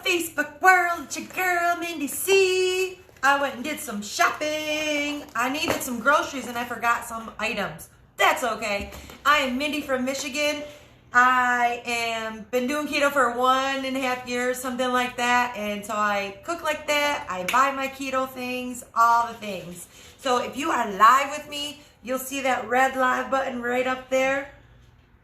Facebook world, it's your girl, Mindy C. I went and did some shopping. I needed some groceries and I forgot some items. That's okay. I am Mindy from Michigan. I am been doing keto for 1.5 years, something like that. And so I cook like that. I buy my keto things, all the things. So if you are live with me, you'll see that red live button right up there.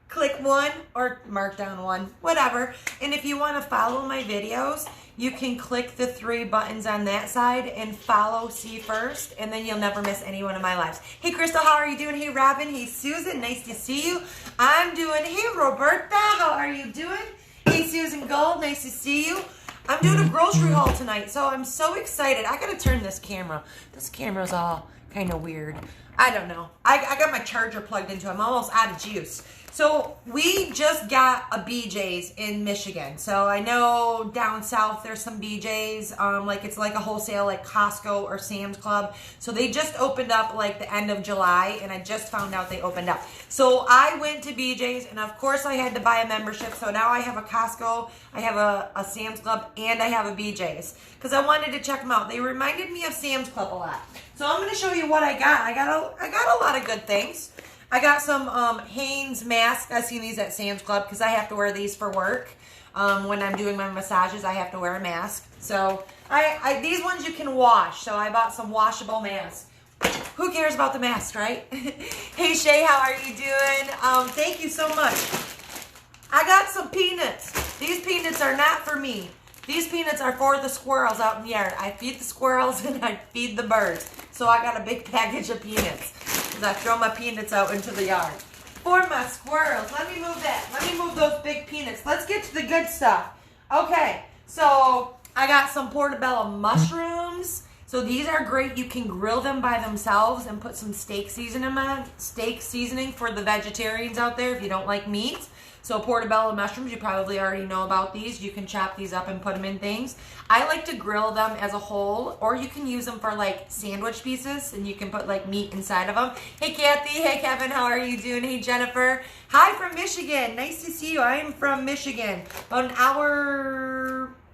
Click one or mark down one, whatever. And if you want to follow my videos, you can click the 3 buttons on that side and follow see first, and then you'll never miss any one of my lives. Hey Crystal, how are you doing? Hey Robin, hey Susan, nice to see you. I'm doing, hey Roberta, how are you doing? Hey Susan Gold, nice to see you. I'm doing a grocery haul tonight, so I'm so excited. I gotta turn this camera. This camera's all kind of weird. I don't know. I got my charger plugged into it. I'm almost out of juice. So we just got a BJ's in Michigan. So I know down south there's some BJ's, like it's like a wholesale like Costco or Sam's Club. So they just opened up like the end of July, and I just found out they opened up. So I went to BJ's, and of course I had to buy a membership. So now I have a Costco, I have a Sam's Club, and I have a BJ's because I wanted to check them out. They reminded me of Sam's Club a lot. So I'm going to show you what I got. I got a lot of good things. I got some Hanes masks. I've seen these at Sam's Club because I have to wear these for work. When I'm doing my massages, I have to wear a mask. So these ones you can wash. So I bought some washable masks. Who cares about the mask, right? Hey Shay, how are you doing? Thank you so much. I got some peanuts. These peanuts are not for me. These peanuts are for the squirrels out in the yard. I feed the squirrels and I feed the birds. So I got a big package of peanuts because I throw my peanuts out into the yard. For my squirrels. Let me move that. Let me move those big peanuts. Let's get to the good stuff. Okay, so I got some Portabella Mushrooms. So these are great. You can grill them by themselves and put some steak seasoning on. Steak seasoning for the vegetarians out there if you don't like meat. So Portobello Mushrooms, you probably already know about these. You can chop these up and put them in things. I like to grill them as a whole, or you can use them for like sandwich pieces, and you can put like meat inside of them. Hey Kathy, hey Kevin, how are you doing? Hey Jennifer, hi from Michigan. Nice to see you. I am from Michigan, about an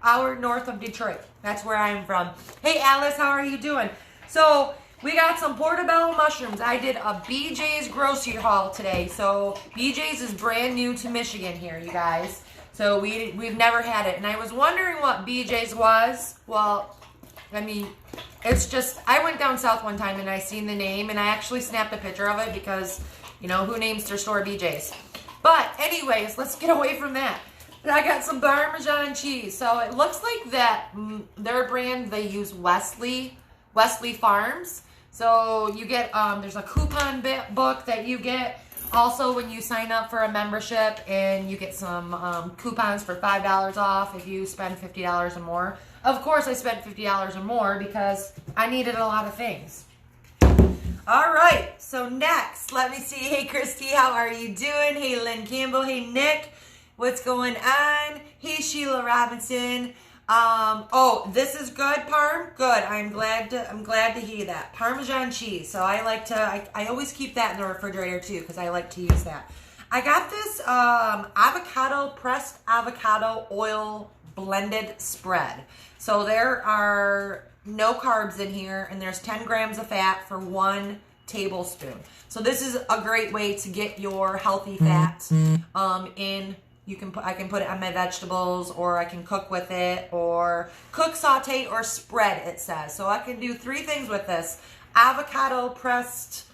hour north of Detroit. That's where I am from. Hey Alice, how are you doing? So we got some Portobello Mushrooms. I did a BJ's grocery haul today. So BJ's is brand new to Michigan here, you guys. So we've never had it. And I was wondering what BJ's was. Well, I mean, it's just, I went down south one time and I seen the name, and I actually snapped a picture of it because, you know, who names their store BJ's? But anyways, let's get away from that. I got some Parmesan Cheese. So it looks like that their brand, they use Wesley Farms. So you get, there's a coupon book that you get also when you sign up for a membership, and you get some coupons for $5 off if you spend $50 or more. Of course, I spent $50 or more because I needed a lot of things. All right, so next, let me see. Hey, Christy, how are you doing? Hey, Lynn Campbell. Hey, Nick, what's going on? Hey, Sheila Robinson. Oh, this is good, Parm. Good. I'm glad to hear that. Parmesan cheese. So I like to, I always keep that in the refrigerator too, because I like to use that. I got this pressed avocado oil blended spread. So there are no carbs in here, and there's 10 grams of fat for 1 tablespoon. So this is a great way to get your healthy fats in. I can put it on my vegetables, or I can cook with it, or cook, saute, or spread, it says. So I can do 3 things with this avocado pressed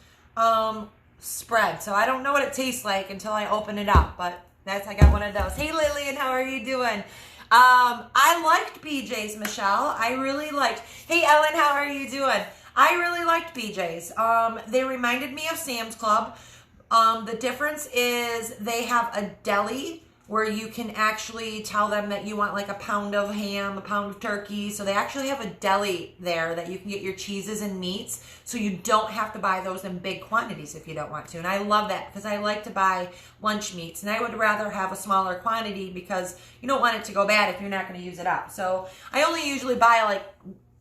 spread. So I don't know what it tastes like until I open it up, but I got one of those. Hey Lillian, how are you doing? I liked BJ's, Michelle. I really liked. Hey Ellen, how are you doing? I really liked BJ's. They reminded me of Sam's Club. The difference is they have a deli where you can actually tell them that you want like a pound of ham, a pound of turkey. So they actually have a deli there that you can get your cheeses and meats. So you don't have to buy those in big quantities if you don't want to. And I love that because I like to buy lunch meats. And I would rather have a smaller quantity because you don't want it to go bad if you're not going to use it up. So I only usually buy like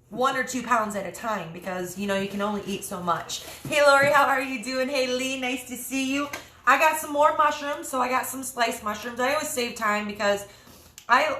1 or 2 pounds at a time because, you know, you can only eat so much. Hey Lori, how are you doing? Hey Lee, nice to see you. I got some more mushrooms, so I got some sliced mushrooms. I always save time because I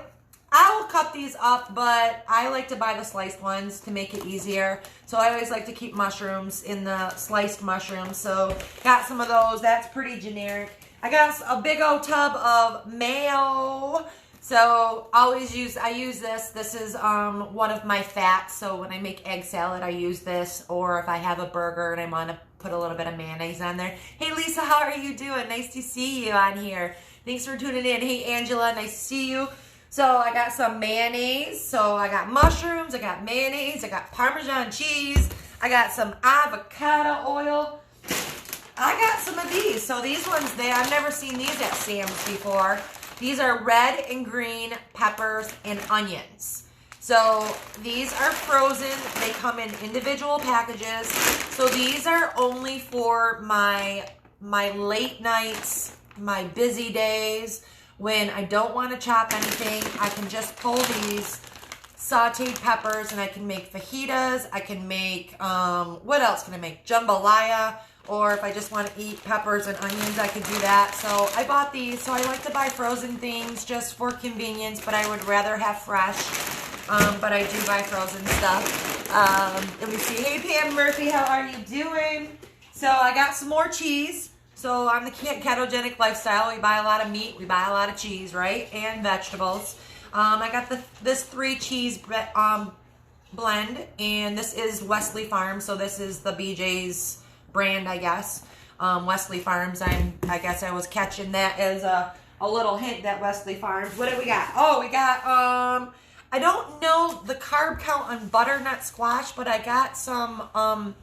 I will cut these up, but I like to buy the sliced ones to make it easier. So I always like to keep mushrooms in the sliced mushrooms. So got some of those. That's pretty generic. I got a big old tub of mayo. So I use this. This is one of my fats. So when I make egg salad, I use this. Or if I have a burger and I want to put a little bit of mayonnaise on there. Hey Lisa, how are you doing? Nice to see you on here. Thanks for tuning in. Hey Angela, nice to see you. So I got some mayonnaise. So I got mushrooms, I got mayonnaise, I got Parmesan cheese, I got some avocado oil. I got some of these. So these ones, I've never seen these at Sam's before. These are red and green peppers and onions. So these are frozen. They come in individual packages. So these are only for my late nights, my busy days. When I don't want to chop anything, I can just pull these sauteed peppers and I can make fajitas. I can make, what else can I make? Jambalaya. Or if I just want to eat peppers and onions, I could do that. So I bought these. So I like to buy frozen things just for convenience, but I would rather have fresh. But I do buy frozen stuff. Let me see. Hey, Pam Murphy, how are you doing? So I got some more cheese. So on the ketogenic lifestyle, we buy a lot of meat, we buy a lot of cheese, right? And vegetables. I got this 3 cheese blend, and this is Wesley Farms. So this is the BJ's brand, I guess. Wesley Farms, I guess I was catching that as a little hint that Wesley Farms. What do we got? Oh, we got, I don't know the carb count on Butternut Squash, but I got some,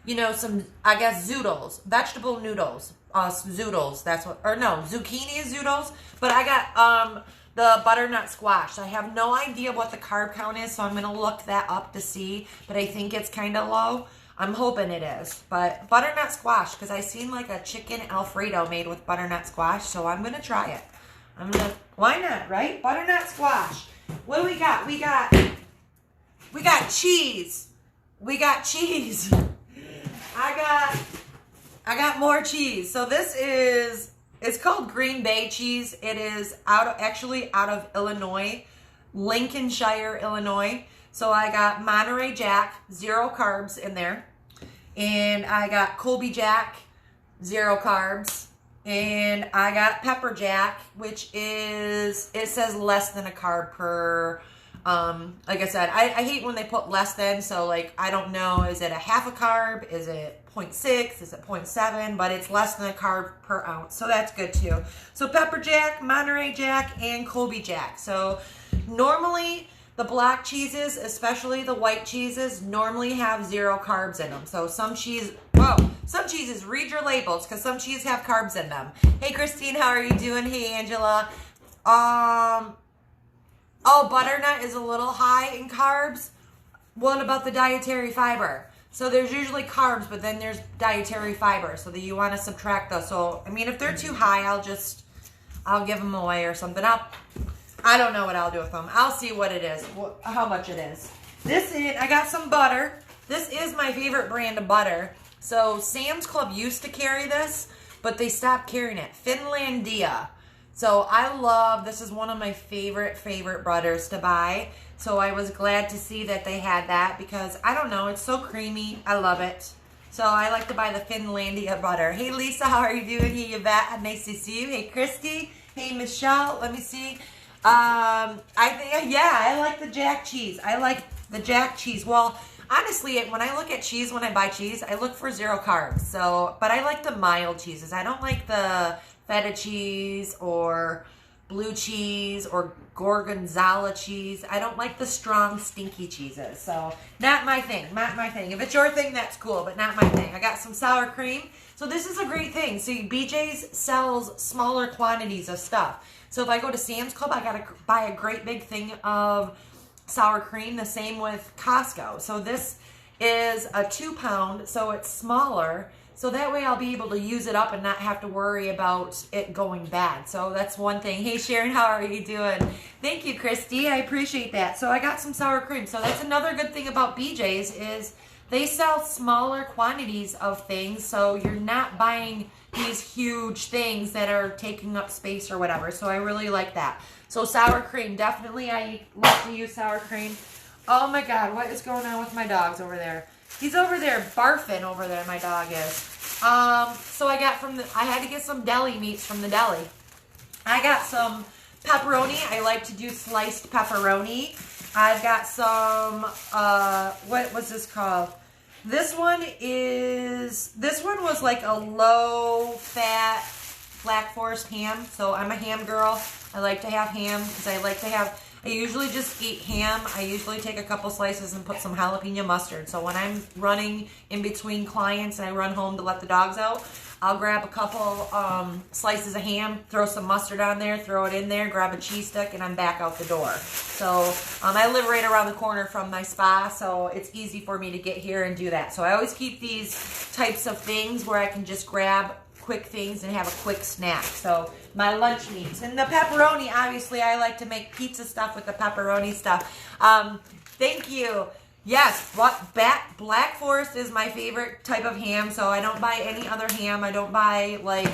you know, some, I guess, zoodles, vegetable noodles, zoodles, that's what, or no, zucchini zoodles, but I got the Butternut Squash. I have no idea what the carb count is, so I'm going to look that up to see, but I think it's kind of low. I'm hoping it is, but Butternut Squash, because I seen like a chicken Alfredo made with Butternut Squash, so I'm going to try it. Why not, right? Butternut Squash. What do we got? We got cheese. We got cheese. I got more cheese. So this is, it's called Green Bay cheese. It is actually out of Illinois, Lincolnshire, Illinois. So I got Monterey Jack, 0 carbs in there. And I got Colby Jack, 0 carbs. And I got Pepper Jack, which is, it says less than a carb per, like I said, I hate when they put less than, so like, I don't know, is it a half a carb? Is it 0.6? Is it 0.7? But it's less than a carb per ounce, so that's good too. So Pepper Jack, Monterey Jack, and Colby Jack. So normally, the black cheeses, especially the white cheeses, normally have 0 carbs in them. So some cheeses, read your labels, because some cheeses have carbs in them. Hey, Christine, how are you doing? Hey, Angela. Oh, butternut is a little high in carbs. What about the dietary fiber? So there's usually carbs, but then there's dietary fiber, so that you want to subtract those. So, I mean, if they're too high, I'll give them away or something. I don't know what I'll do with them. I'll see what it is, how much it is. I got some butter. This is my favorite brand of butter. So Sam's Club used to carry this, but they stopped carrying it. Finlandia. So this is one of my favorite butters to buy. So I was glad to see that they had that because, I don't know, it's so creamy. I love it. So I like to buy the Finlandia butter. Hey Lisa, how are you doing? Hey Yvette, nice to see you. Hey Christy. Hey Michelle, let me see. I like the Jack cheese. I like the Jack cheese. Well, honestly, when I look at cheese, when I buy cheese, I look for 0 carbs. So, but I like the mild cheeses. I don't like the feta cheese or blue cheese or gorgonzola cheese. I don't like the strong, stinky cheeses. So, not my thing. Not my thing. If it's your thing, that's cool, but not my thing. I got some sour cream. So this is a great thing. So BJ's sells smaller quantities of stuff. So if I go to Sam's Club, I got to buy a great big thing of sour cream. The same with Costco. So this is a 2-pound, so it's smaller. So that way I'll be able to use it up and not have to worry about it going bad. So that's one thing. Hey Sharon, how are you doing? Thank you, Christy. I appreciate that. So I got some sour cream. So that's another good thing about BJ's is they sell smaller quantities of things. So you're not buying these huge things that are taking up space or whatever. So I really like that. So sour cream, definitely I love to use sour cream. Oh my God, what is going on with my dogs over there? He's over there barfing over there, my dog is. So I had to get some deli meats from the deli. I got some pepperoni. I like to do sliced pepperoni. I've got some, what was this called? This one was like a low-fat Black Forest ham. So I'm a ham girl. I like to have ham because I usually just eat ham. I usually take a couple slices and put some jalapeno mustard. So when I'm running in between clients and I run home to let the dogs out, I'll grab a couple slices of ham, throw some mustard on there, throw it in there, grab a cheese stick, and I'm back out the door. So I live right around the corner from my spa, so it's easy for me to get here and do that. So I always keep these types of things where I can just grab quick things and have a quick snack. So my lunch meats. And the pepperoni, obviously, I like to make pizza stuff with the pepperoni stuff. Thank you. Yes, Black Forest is my favorite type of ham, so I don't buy any other ham. I don't buy like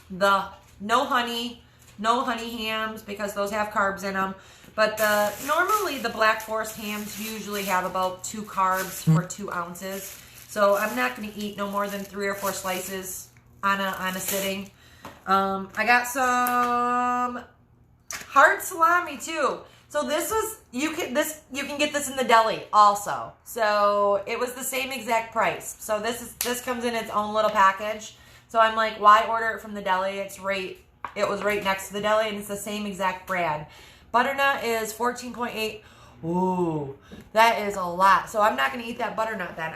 the no honey hams because those have carbs in them. But normally the Black Forest hams usually have about 2 carbs for 2 ounces. So I'm not going to eat no more than 3 or 4 slices on a sitting. I got some hard salami too. So you can get this in the deli also. So it was the same exact price. So this comes in its own little package. So I'm like, why order it from the deli? It was right next to the deli and it's the same exact brand. Butternut is 14.8. Ooh, that is a lot. So I'm not going to eat that butternut then.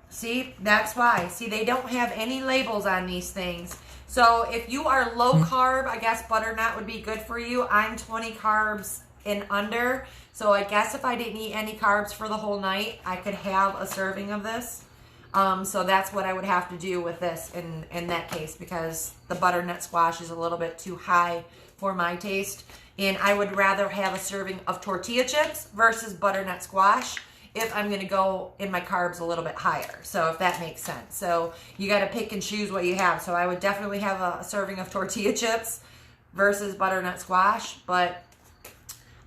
See, that's why. See, they don't have any labels on these things. So if you are low carb, I guess butternut would be good for you. I'm 20 carbs and under. So I guess if I didn't eat any carbs for the whole night, I could have a serving of this. So that's what I would have to do with this in that case, because the butternut squash is a little bit too high for my taste. And I would rather have a serving of tortilla chips versus butternut squash if I'm going to go in my carbs a little bit higher. So if that makes sense. So you got to pick and choose what you have. So I would definitely have a serving of tortilla chips versus butternut squash, but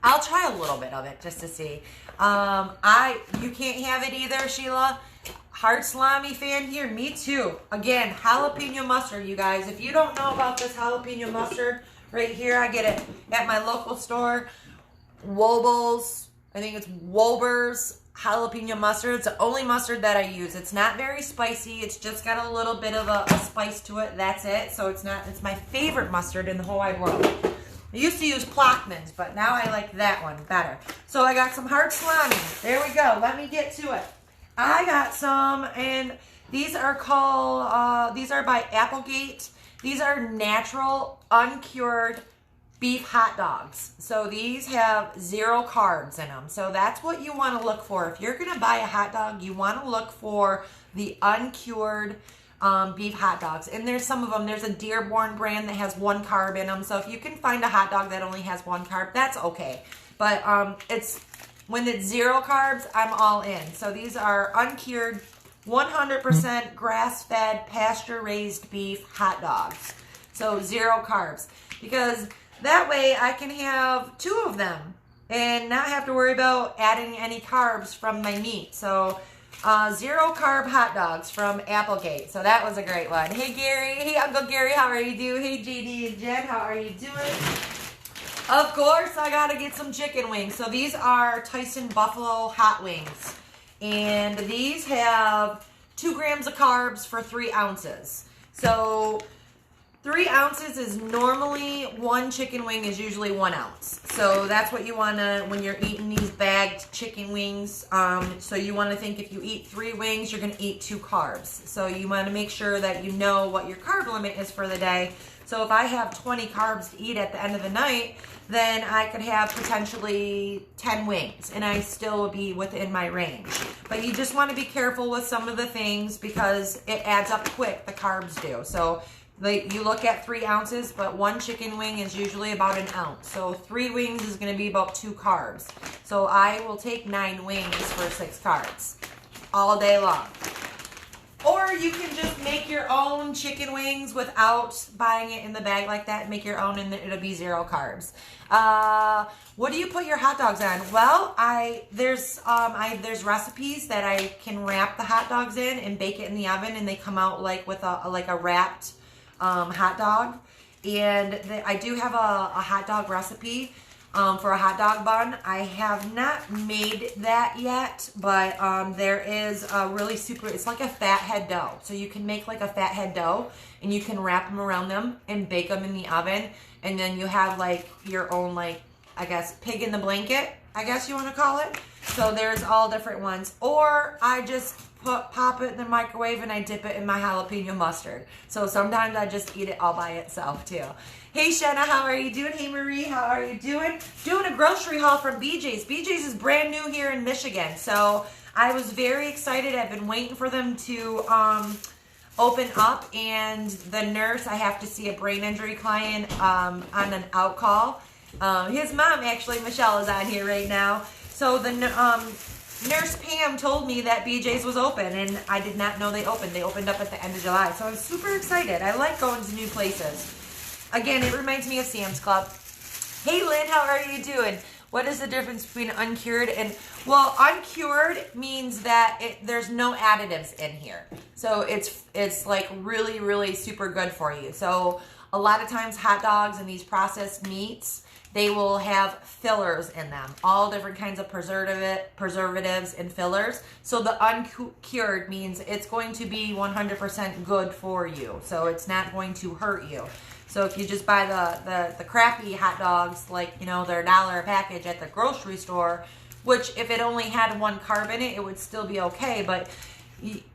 I'll try a little bit of it just to see. You can't have it either, Sheila. Hard salami fan here. Me too. Again, jalapeno mustard, you guys. If you don't know about this jalapeno mustard, right here, I get it at my local store. Wobbles. I think it's Wolber's jalapeno mustard. It's the only mustard that I use. It's not very spicy. It's just got a little bit of a spice to it. That's it. So it's my favorite mustard in the whole wide world. I used to use Plockman's, but now I like that one better. So I got some hard salami. There we go. Let me get to it. I got some, and these are called, these are by Applegate. These are natural, uncured beef hot dogs. So these have 0 carbs in them. So that's what you want to look for. If you're going to buy a hot dog, you want to look for the uncured beef hot dogs. And there's some of them. There's a Dearborn brand that has 1 carb in them. So if you can find a hot dog that only has 1 carb, that's okay. But when it's 0 carbs, I'm all in. So these are uncured, 100% grass-fed, pasture-raised beef hot dogs. So 0 carbs. Because that way I can have 2 of them and not have to worry about adding any carbs from my meat. So 0 carb hot dogs from Applegate. So that was a great one. Hey Gary. Hey Uncle Gary, how are you doing? Hey JD and Jen, how are you doing? Of course, I gotta get some chicken wings. So these are Tyson Buffalo hot wings. And these have 2 grams of carbs for 3 ounces. So 3 ounces is normally, 1 chicken wing is usually 1 ounce. So that's what you want to, when you're eating these bagged chicken wings. So you want to think if you eat 3 wings, you're going to eat 2 carbs. So you want to make sure that you know what your carb limit is for the day. So if I have 20 carbs to eat at the end of the night, then I could have potentially 10 wings and I still would be within my range. But you just want to be careful with some of the things because it adds up quick, the carbs do. So you look at 3 ounces, but 1 chicken wing is usually about 1 ounce. So 3 wings is going to be about 2 carbs. So I will take 9 wings for 6 carbs all day long. Or Or you can just make your own chicken wings without buying it in the bag like that. Make your own and it'll be 0 carbs. What do you put your hot dogs on? Well, there's recipes that I can wrap the hot dogs in and bake it in the oven, and they come out like with a wrapped hot dog. And I do have a hot dog recipe for a hot dog bun. I have not made that yet, but there is a really super, it's like a fathead dough. So you can make like a fathead dough and you can wrap them around them and bake them in the oven. And then you have like your own, like, I guess, pig in the blanket, I guess you want to call it. So there's all different ones. Or I just pop it in the microwave and I dip it in my jalapeno mustard. So sometimes I just eat it all by itself too. Hey Shanna, how are you doing? Hey Marie, how are you doing? Doing a grocery haul from BJ's. BJ's is brand new here in Michigan. So I was very excited. I've been waiting for them to open up, and the nurse, I have to see a brain injury client on an out call. His mom, actually, Michelle, is on here right now. So the Nurse Pam told me that BJ's was open, and I did not know they opened. They opened up at the end of July, so I'm super excited. I like going to new places. Again, it reminds me of Sam's Club. Hey, Lynn, how are you doing? What is the difference between uncured and... Well, uncured means that there's no additives in here. So it's like really, really super good for you. So a lot of times hot dogs and these processed meats, they will have fillers in them, all different kinds of preservatives and fillers. So the uncured means it's going to be 100% good for you. So it's not going to hurt you. So if you just buy the crappy hot dogs, like, you know, they're $1 a package at the grocery store, which if it only had 1 carb in it, it would still be okay. But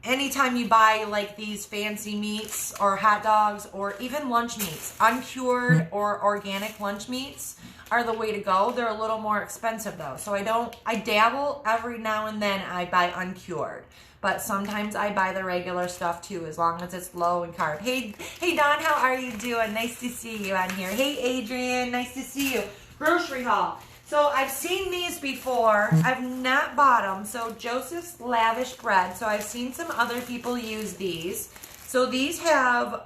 anytime you buy like these fancy meats or hot dogs or even lunch meats, uncured or organic lunch meats are the way to go. They're a little more expensive though. So I dabble every now and then. I buy uncured, but sometimes I buy the regular stuff too, as long as it's low in carb. Hey Don, how are you doing? Nice to see you on here. Hey Adrian, nice to see you. Grocery haul. So I've seen these before. I've not bought them. So Joseph's Lavish bread. So I've seen some other people use these. So these have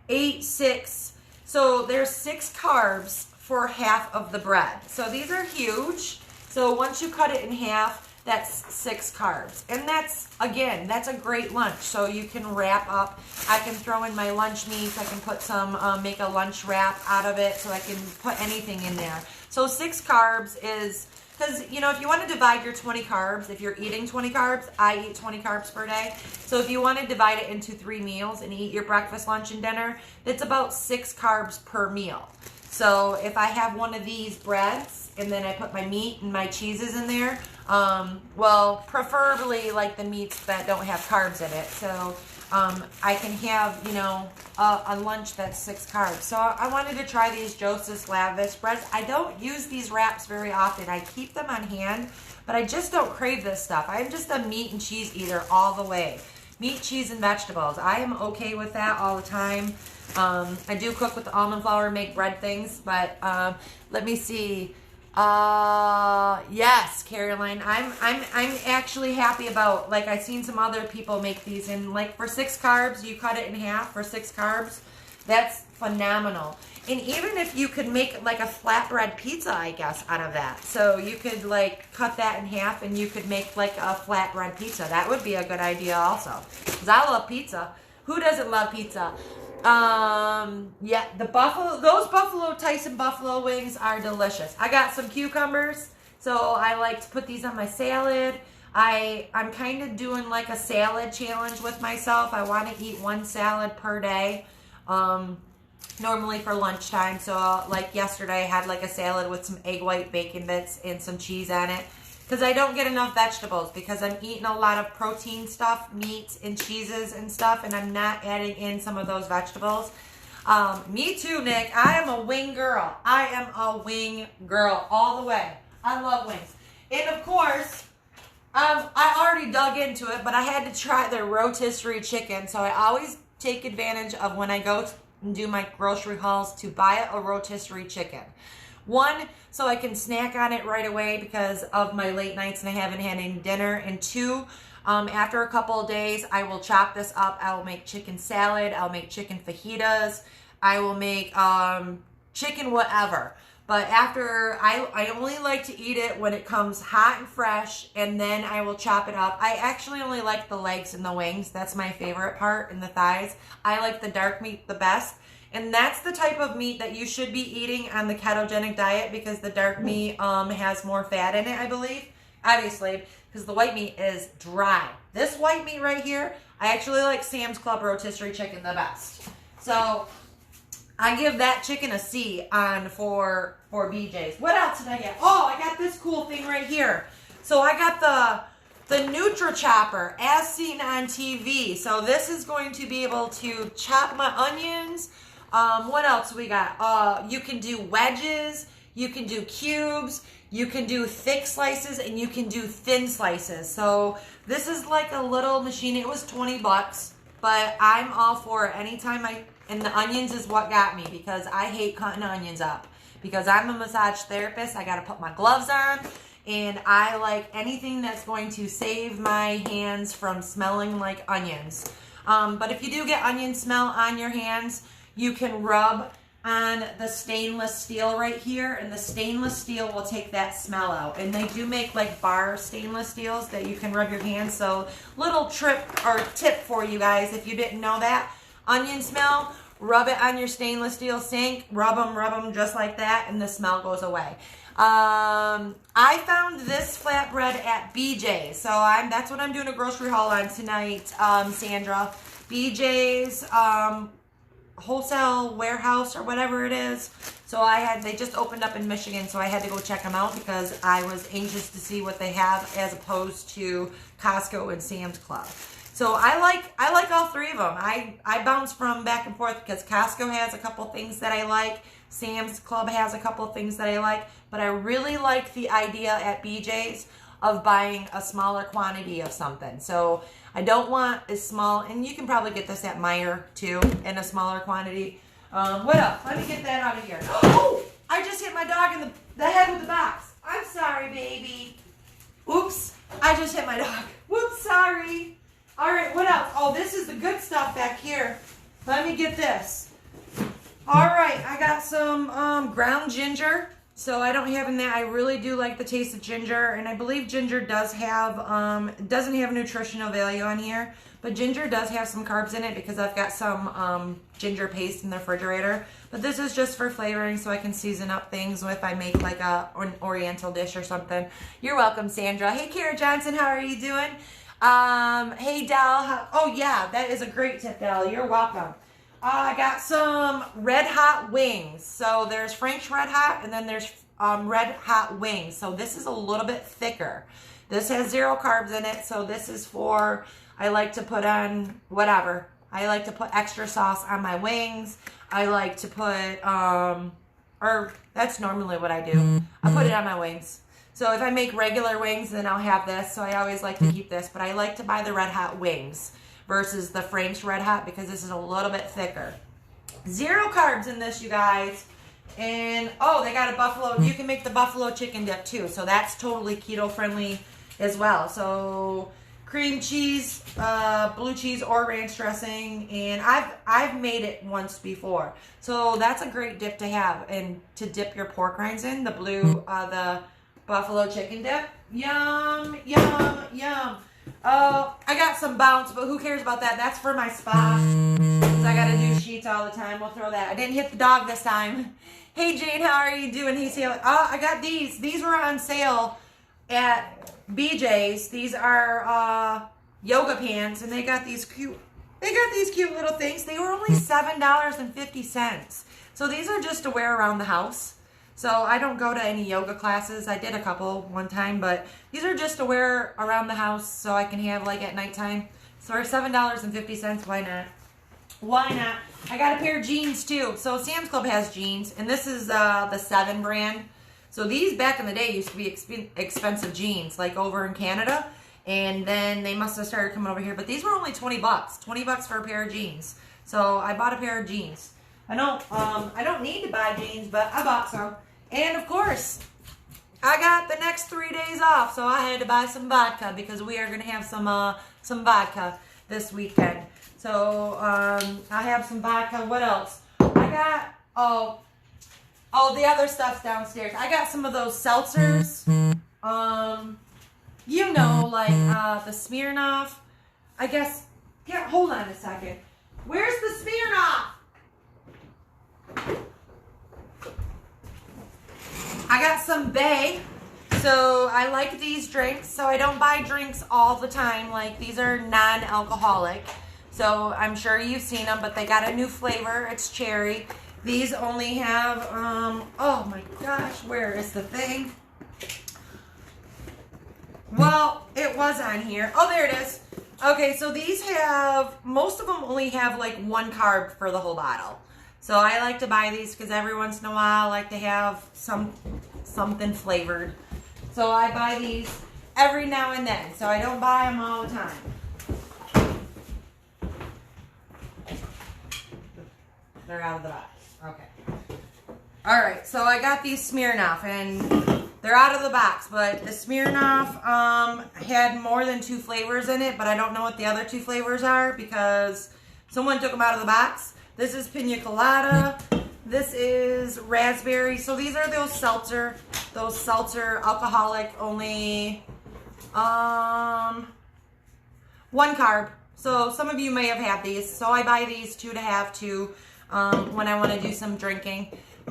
6. So there's 6 carbs for half of the bread. So these are huge. So once you cut it in half, that's 6 carbs. And that's, again, that's a great lunch. So you can wrap up. I can throw in my lunch meats. I can put some, make a lunch wrap out of it. So I can put anything in there. So 6 carbs is, because, you know, if you want to divide your 20 carbs, if you're eating 20 carbs, I eat 20 carbs per day. So if you want to divide it into 3 meals and eat your breakfast, lunch, and dinner, it's about 6 carbs per meal. So if I have one of these breads and then I put my meat and my cheeses in there, well, preferably like the meats that don't have carbs in it. So I can have, you know, a lunch that's 6 carbs. So I wanted to try these Joseph's Lavish breads. I don't use these wraps very often. I keep them on hand, but I just don't crave this stuff. I'm just a meat and cheese eater all the way. Meat, cheese, and vegetables. I am okay with that all the time. I do cook with almond flour, make bread things, but let me see. Yes, Caroline, I'm actually happy about, like, I've seen some other people make these, and like for 6 carbs, you cut it in half for 6 carbs. That's phenomenal. And even if you could make like a flatbread pizza, I guess, out of that. So you could like cut that in half and you could make like a flatbread pizza. That would be a good idea also. Because I love pizza. Who doesn't love pizza? Yeah, those Tyson buffalo wings are delicious. I got some cucumbers, so I like to put these on my salad. I'm kind of doing like a salad challenge with myself. I want to eat 1 salad per day, normally for lunchtime. So like yesterday I had like a salad with some egg white bacon bits and some cheese on it. Because I don't get enough vegetables because I'm eating a lot of protein stuff, meats and cheeses and stuff, and I'm not adding in some of those vegetables. Me too, Nick. I am a wing girl. I am a wing girl all the way. I love wings. And of course, I already dug into it, but I had to try the Rotisserie Chicken. So I always take advantage of when I go and do my grocery hauls to buy a Rotisserie Chicken. 1, so I can snack on it right away because of my late nights and I haven't had any dinner. And 2, After a couple of days, I will chop this up. I will make chicken salad. I'll make chicken fajitas. I will make chicken whatever. But after, I only like to eat it when it comes hot and fresh, and then I will chop it up. I actually only like the legs and the wings. That's my favorite part, and the thighs. I like the dark meat the best. And that's the type of meat that you should be eating on the ketogenic diet, because the dark meat has more fat in it, I believe. Obviously, because the white meat is dry. This white meat right here, I actually like Sam's Club Rotisserie Chicken the best. So I give that chicken a C on for BJ's. What else did I get? Oh, I got this cool thing right here. So I got the Nutra Chopper as seen on TV. So this is going to be able to chop my onions. What else we got? You can do wedges, you can do cubes, you can do thick slices, and you can do thin slices. So this is like a little machine. It was 20 bucks, but I'm all for it. Anytime and the onions is what got me, because I hate cutting onions up. Because I'm a massage therapist, I got to put my gloves on, and I like anything that's going to save my hands from smelling like onions. But if you do get onion smell on your hands, you can rub on the stainless steel right here, and the stainless steel will take that smell out. And they do make like bar stainless steels that you can rub your hands. So little tip for you guys, if you didn't know that. Onion smell, rub it on your stainless steel sink, rub them just like that, and the smell goes away. I found this flatbread at BJ's, so that's what I'm doing a grocery haul on tonight, Sandra. BJ's wholesale warehouse or whatever it is. So they just opened up in Michigan, so I had to go check them out because I was anxious to see what they have as opposed to Costco and Sam's Club. So I like all three of them. I bounce from back and forth because Costco has a couple things that I like. Sam's Club has a couple things that I like. But I really like the idea at BJ's of buying a smaller quantity of something. So I don't want as small, and you can probably get this at Mayo too in a smaller quantity. What else? Let me get that out of here. Oh, I just hit my dog in the head with the box. I'm sorry, baby. Oops, I just hit my dog. Whoops, sorry. All right, what else? Oh, this is the good stuff back here. Let me get this. All right, I got some ground ginger. So I don't have in that. I really do like the taste of ginger, and I believe ginger does have, doesn't have nutritional value on here, but ginger does have some carbs in it because I've got some ginger paste in the refrigerator. But this is just for flavoring, so I can season up things if I make like an oriental dish or something. You're welcome, Sandra. Hey, Kara Johnson, how are you doing? Hey, Dal. Oh, yeah, that is a great tip, Dal. You're welcome. I got some red hot wings. So there's Frank's red hot, and then there's red hot wings. So this is a little bit thicker. This has 0 carbs in it. So this is for, I like to put on whatever. I like to put extra sauce on my wings. I like to put, or that's normally what I do. I put it on my wings. So if I make regular wings, then I'll have this. So I always like to keep this. But I like to buy the red hot wings versus the Frank's red hot because this is a little bit thicker. 0 carbs in this, you guys. And, oh, they got a buffalo. You can make the buffalo chicken dip too. So that's totally keto friendly as well. So cream cheese, blue cheese, or ranch dressing. And I've made it once before. So that's a great dip to have and to dip your pork rinds in. The buffalo chicken dip. Yum, yum, yum. Oh, I got some bounce, but who cares about that? That's for my spa. Because I got to do sheets all the time. We'll throw that. I didn't hit the dog this time. Hey, Jane, how are you doing? Hey, Sale. Oh, I got these. These were on sale at BJ's. These are yoga pants, and they got these cute little things. They were only $7.50. So these are just to wear around the house. So I don't go to any yoga classes. I did a couple one time, but these are just to wear around the house so I can have like at nighttime. So for $7.50, why not? Why not? I got a pair of jeans too. So Sam's Club has jeans, and this is the 7 brand. So these back in the day used to be expensive jeans, like over in Canada, and then they must have started coming over here. But these were only 20 bucks. 20 bucks for a pair of jeans. So I bought a pair of jeans. I don't need to buy jeans, but I bought some. And of course, I got the next 3 days off, so I had to buy some vodka because we are going to have some vodka this weekend. So I have some vodka. What else? I got, the other stuff's downstairs. I got some of those seltzers. You know, like the Smirnoff. I guess, yeah, hold on a second. Where's the Smirnoff? I got some Bay. So I like these drinks. So I don't buy drinks all the time. Like, these are non-alcoholic. So I'm sure you've seen them, but they got a new flavor. It's cherry. These only have, oh my gosh, where is the thing? Well, it was on here. Oh, there it is. Okay, so these have, most of them only have like 1 carb for the whole bottle. So I like to buy these because every once in a while I like to have something flavored. So I buy these every now and then. So I don't buy them all the time. They're out of the box. Okay. All right, so I got these Smirnoff, and they're out of the box, but the Smirnoff had more than 2 flavors in it, but I don't know what the other 2 flavors are because someone took them out of the box. This is Pina Colada. This is raspberry. So these are those seltzer alcoholic, only 1 carb. So some of you may have had these. So I buy these to have too when I want to do some drinking.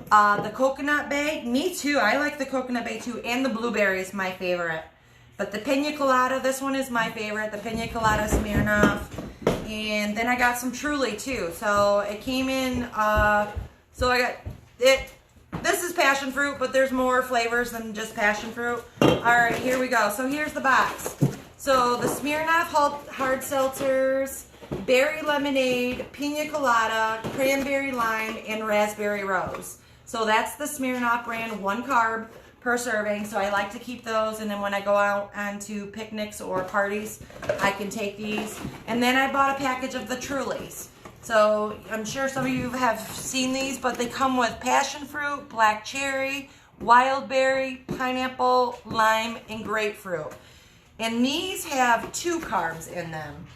The coconut bay, me too. I like the coconut bay too, and the blueberry is my favorite. But the Pina Colada, this one is my favorite. The Pina Colada Smirnoff. And then I got some Truly too. So it came in, so I got it. This is passion fruit, but there's more flavors than just passion fruit. All right, here we go. So here's the box. So the Smirnoff hard seltzers, berry lemonade, Pina Colada, cranberry lime, and raspberry rose. So that's the Smirnoff brand, 1 carb per serving. So I like to keep those, and then when I go out onto picnics or parties, I can take these. And then I bought a package of the Trulies. So I'm sure some of you have seen these, but they come with passion fruit, black cherry, wild berry, pineapple, lime, and grapefruit. And these have 2 carbs in them.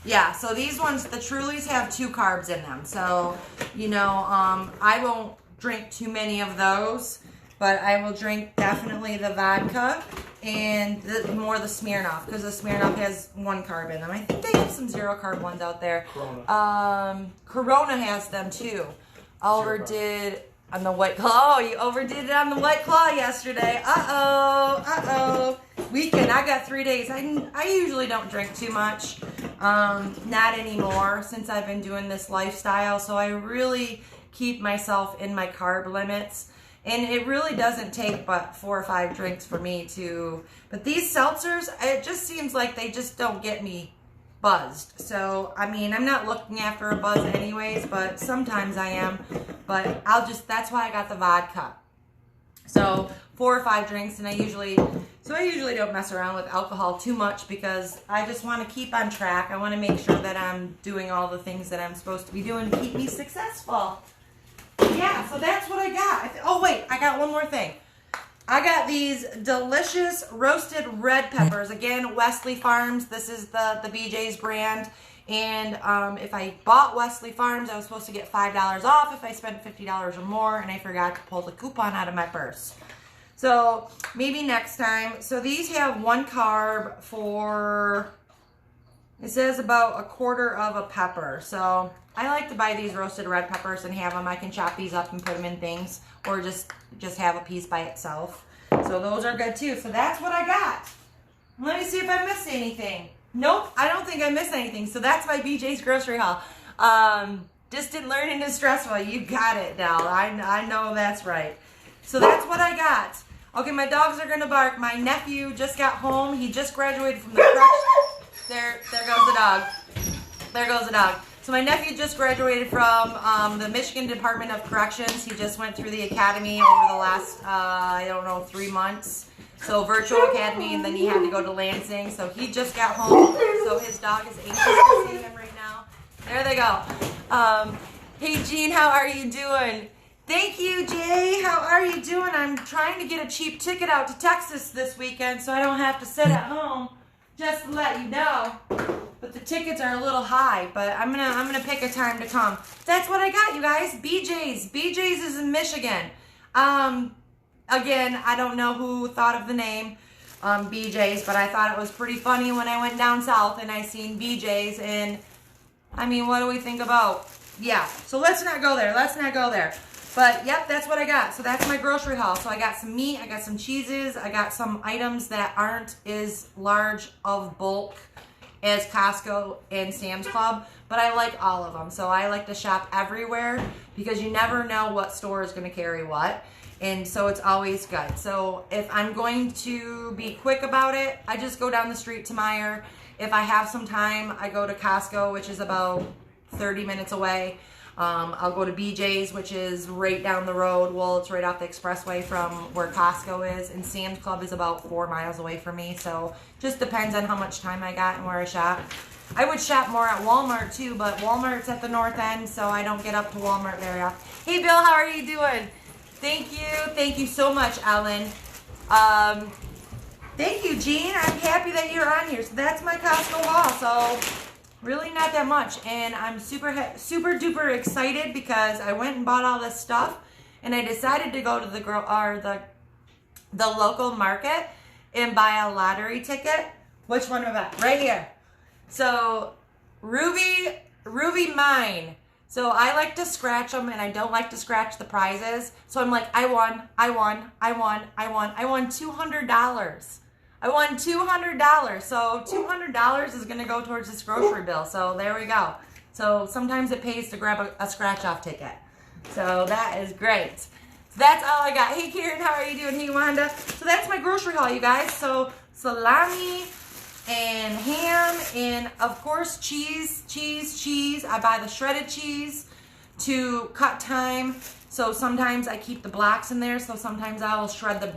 Yeah, so these ones, the Trulies, have 2 carbs in them. So, you know, I won't drink too many of those, but I will drink definitely the vodka and more the Smirnoff, because the Smirnoff has 1 carb in them. I think they have some 0 carb ones out there. Corona has them too. Oliver did on the White Claw. Oh, you overdid it on the White Claw yesterday. Uh-oh. Weekend. I got 3 days. I usually don't drink too much. Not anymore since I've been doing this lifestyle. So I really keep myself in my carb limits. And it really doesn't take but 4 or 5 drinks for me to... But these seltzers, it just seems like they just don't get me buzzed. So, I mean, I'm not looking after a buzz anyways, but sometimes I am. But that's why I got the vodka. So 4 or 5 drinks, and I usually don't mess around with alcohol too much because I just want to keep on track. I want to make sure that I'm doing all the things that I'm supposed to be doing to keep me successful. Yeah, so that's what I got. Oh, wait, I got one more thing. I got these delicious roasted red peppers. Again, Wesley Farms. This is the BJ's brand. And if I bought Wesley Farms, I was supposed to get $5 off if I spent $50 or more, and I forgot to pull the coupon out of my purse. So maybe next time. So these have 1 carb for, it says about 1/4 of a pepper. So I like to buy these roasted red peppers and have them. I can chop these up and put them in things, or just have a piece by itself. So those are good too. So that's what I got. Let me see if I missed anything. Nope, I don't think I missed anything. So that's my BJ's grocery haul. Distant learning is stressful. You got it, Del. I know that's right. So that's what I got. Okay, my dogs are gonna bark. My nephew just got home. He just graduated from the corrections. There goes the dog. There goes the dog. So my nephew just graduated from the Michigan Department of Corrections. He just went through the academy over the last, 3 months. So virtual academy, and then he had to go to Lansing. So he just got home. So his dog is anxious to see him right now. There they go. Hey, Jean, how are you doing? Thank you, Jay. How are you doing? I'm trying to get a cheap ticket out to Texas this weekend so I don't have to sit at home, just to let you know. But the tickets are a little high, but I'm gonna pick a time to come. That's what I got, you guys. BJ's. BJ's is in Michigan. Again, I don't know who thought of the name BJ's, but I thought it was pretty funny when I went down south and I seen BJ's, and I mean, what do we think about? Yeah, so let's not go there. Let's not go there. But, yep, that's what I got. So that's my grocery haul. So I got some meat, I got some cheeses, I got some items that aren't as large of bulk as Costco and Sam's Club, but I like all of them. So I like to shop everywhere because you never know what store is going to carry what. And so it's always good. So if I'm going to be quick about it, I just go down the street to Mayo. If I have some time, I go to Costco, which is about 30 minutes away. I'll go to BJ's, which is right down the road. Well, it's right off the expressway from where Costco is. And Sam's Club is about 4 miles away from me. So just depends on how much time I got and where I shop. I would shop more at Walmart too, but Walmart's at the north end, so I don't get up to Walmart very often. Hey, Bill, how are you doing? Thank you. Thank you so much, Ellen. Thank you, Jean. I'm happy that you're on here. So that's my Costco haul. So really not that much. And I'm super duper excited because I went and bought all this stuff and I decided to go to the local market and buy a lottery ticket. Which one am I? Right here. So Ruby mine. So I like to scratch them and I don't like to scratch the prizes. So I'm like, I won $200. I won $200. So $200 is going to go towards this grocery bill. So there we go. So sometimes it pays to grab a scratch off ticket. So that is great. So that's all I got. Hey Karen, how are you doing? Hey Wanda. So that's my grocery haul, you guys. So salami and ham and of course cheese. I buy the shredded cheese to cut time. So sometimes I keep the blocks in there. So sometimes I will shred the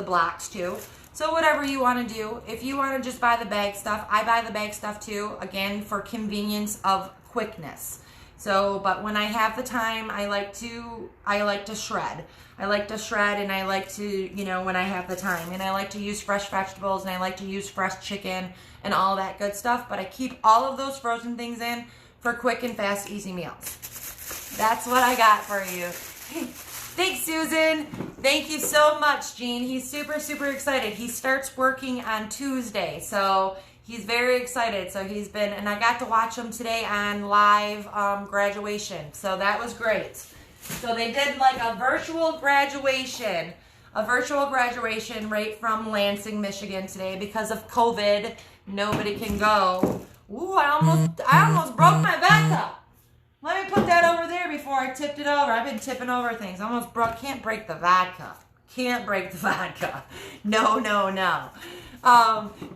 blocks too. So whatever you want to do. If you want to just buy the bag stuff, I buy the bag stuff too. Again, for convenience of quickness. So, but when I have the time, I like to shred. I like to shred and I like to, you know, when I have the time. And I like to use fresh vegetables and I like to use fresh chicken and all that good stuff. But I keep all of those frozen things in for quick and fast, easy meals. That's what I got for you. Thanks, Susan. Thank you so much, Gene. He's super excited. He starts working on Tuesday, so he's very excited. So he's been, and I got to watch him today on live graduation. So that was great. So they did like a virtual graduation right from Lansing, Michigan today because of COVID. Nobody can go. Ooh, I almost broke my vodka. Let me put that over there before I tipped it over. I've been tipping over things. Almost broke. Can't break the vodka. Can't break the vodka. No.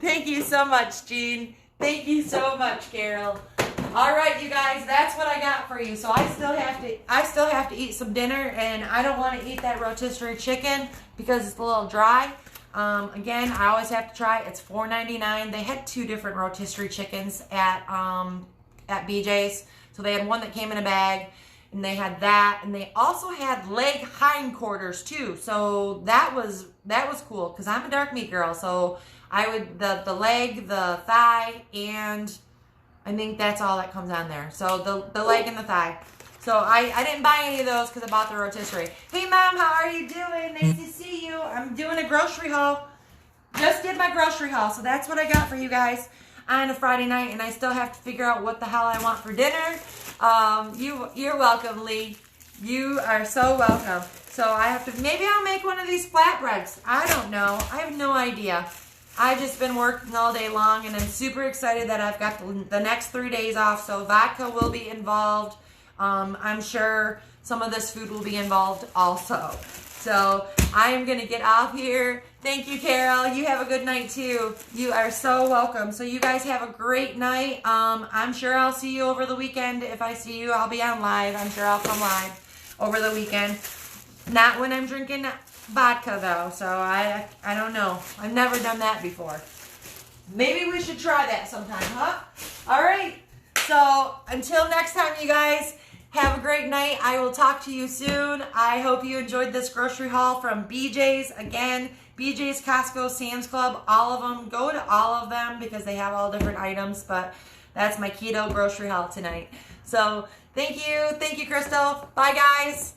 Thank you so much, Jean. Thank you so much, Carol. All right, you guys, that's what I got for you. So I still have to eat some dinner, and I don't want to eat that rotisserie chicken because it's a little dry. Again, I always have to try. It's $4.99. They had 2 different rotisserie chickens at BJ's. So they had one that came in a bag, and they had that, and they also had leg hindquarters too. So that was cool because I'm a dark meat girl. So I would the leg, the thigh, and I think that's all that comes on there. So the leg and the thigh. So I didn't buy any of those because I bought the rotisserie. Hey Mom, how are you doing? Nice to see you. I'm doing a grocery haul. Just did my grocery haul. So that's what I got for you guys on a Friday night, and I still have to figure out what the hell I want for dinner. You're welcome, Lee. You are so welcome. So I have to, maybe I'll make one of these flatbreads. I don't know. I have no idea. I've just been working all day long, and I'm super excited that I've got the next 3 days off. So vodka will be involved. I'm sure some of this food will be involved also. So I am going to get off here. Thank you, Carol. You have a good night, too. You are so welcome. So you guys have a great night. I'm sure I'll see you over the weekend. If I see you, I'll be on live. I'm sure I'll come live over the weekend. Not when I'm drinking vodka, though. So I don't know. I've never done that before. Maybe we should try that sometime, huh? All right. So until next time, you guys, Have a great night. I will talk to you soon. I hope you enjoyed this grocery haul from BJ's. Again, BJ's, Costco, Sam's Club, all of them. Go to all of them because they have all different items, but that's my keto grocery haul tonight. So thank you. Thank you, Crystal. Bye, guys.